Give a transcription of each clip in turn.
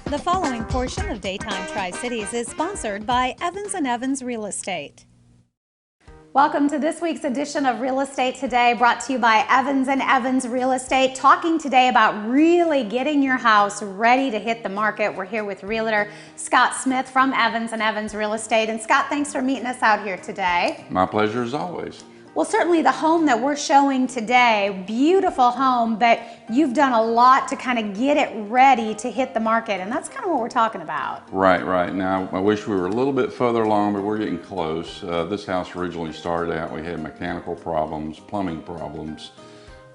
The following portion of Daytime Tri-Cities is sponsored by Evans & Evans Real Estate. Welcome to this week's edition of Real Estate Today, brought to you by Evans & Evans Real Estate. Talking today about really getting your house ready to hit the market. We're here with Realtor Scott Smith from Evans & Evans Real Estate. And Scott, thanks for meeting us out here today. My pleasure as always. Well, certainly the home that we're showing today, beautiful home, but you've done a lot to kind of get it ready to hit the market, and that's kind of what we're talking about. Right. Now, I wish we were a little bit further along, but we're getting close. This house originally started out, we had mechanical problems, plumbing problems,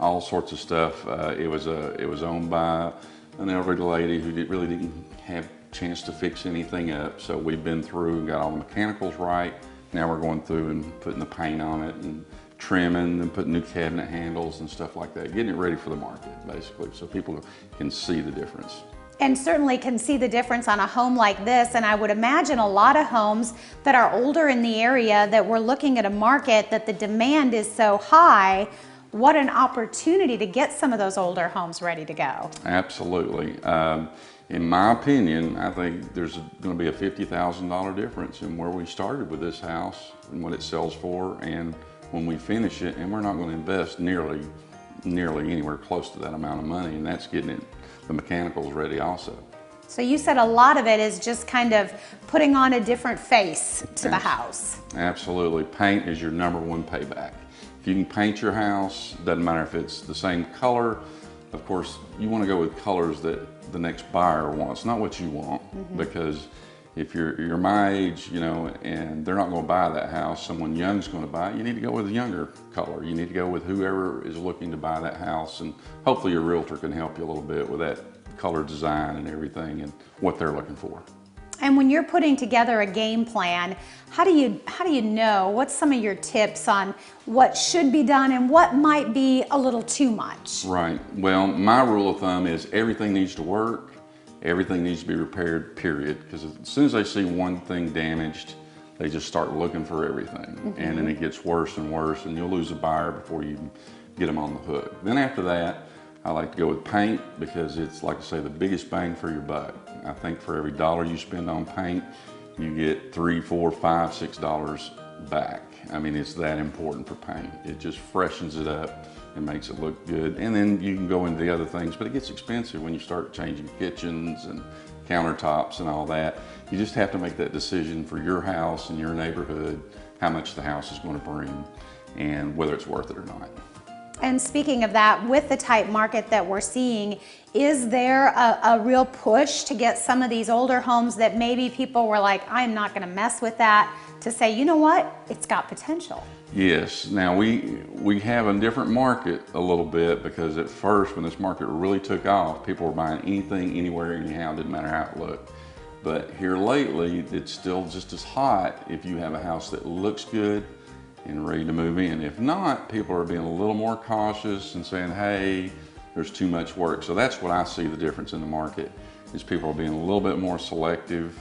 all sorts of stuff. It was owned by an elderly lady who really didn't have a chance to fix anything up, so we've been through and got all the mechanicals right. Now we're going through and putting the paint on it and trimming and putting new cabinet handles and stuff like that, getting it ready for the market, basically, so people can see the difference. And certainly can see the difference on a home like this. And I would imagine a lot of homes that are older in the area that we're looking at a market that the demand is so high. What an opportunity to get some of those older homes ready to go. Absolutely. In my opinion, I think there's going to be a $50,000 difference in where we started with this house and what it sells for and when we finish it, and we're not going to invest nearly anywhere close to that amount of money, and that's getting the mechanicals ready also. So you said a lot of it is just kind of putting on a different face to the house. Absolutely. Paint is your #1 payback. If you can paint your house, doesn't matter if it's the same color. Of course, you want to go with colors that the next buyer wants, not what you want, because if you're my age, you know, and they're not going to buy that house, someone young's going to buy it, you need to go with a younger color. You need to go with whoever is looking to buy that house, and hopefully your realtor can help you a little bit with that color design and everything and what they're looking for. And when you're putting together a game plan, how do you know, what's some of your tips on what should be done and what might be a little too much? Right. Well, my rule of thumb is everything needs to work. Everything needs to be repaired, period. Because as soon as they see one thing damaged, they just start looking for everything. And then it gets worse and worse, and you'll lose a buyer before you get them on the hook. Then after that, I like to go with paint because it's, like I say, the biggest bang for your buck. I think for every dollar you spend on paint, you get $3, $4, $5, $6 back. I mean, it's that important for paint. It just freshens it up and makes it look good. And then you can go into the other things, but it gets expensive when you start changing kitchens and countertops and all that. You just have to make that decision for your house and your neighborhood, how much the house is going to bring and whether it's worth it or not. And speaking of that, with the type market that we're seeing, is there a real push to get some of these older homes that maybe people were like, I'm not going to mess with that, to say, you know what, it's got potential? Yes. Now we have a different market a little bit because at first when this market really took off, people were buying anything, anywhere, anyhow, didn't matter how it looked. But here lately, it's still just as hot if you have a house that looks good and ready to move in. If not, people are being a little more cautious and saying, hey, there's too much work. So that's what I see the difference in the market, is people are being a little bit more selective,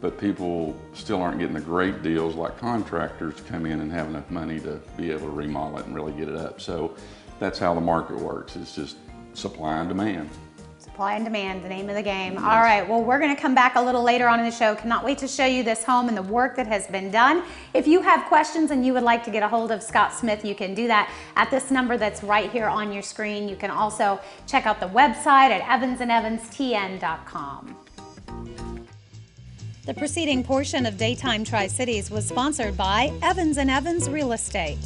but people still aren't getting the great deals like contractors come in and have enough money to be able to remodel it and really get it up. So that's how the market works. It's just supply and demand. Supply and demand, the name of the game. All right, well, we're gonna come back a little later on in the show. Cannot wait to show you this home and the work that has been done. If you have questions and you would like to get a hold of Scott Smith, you can do that at this number that's right here on your screen. You can also check out the website at evansandevanstn.com. The preceding portion of Daytime Tri-Cities was sponsored by Evans & Evans Real Estate.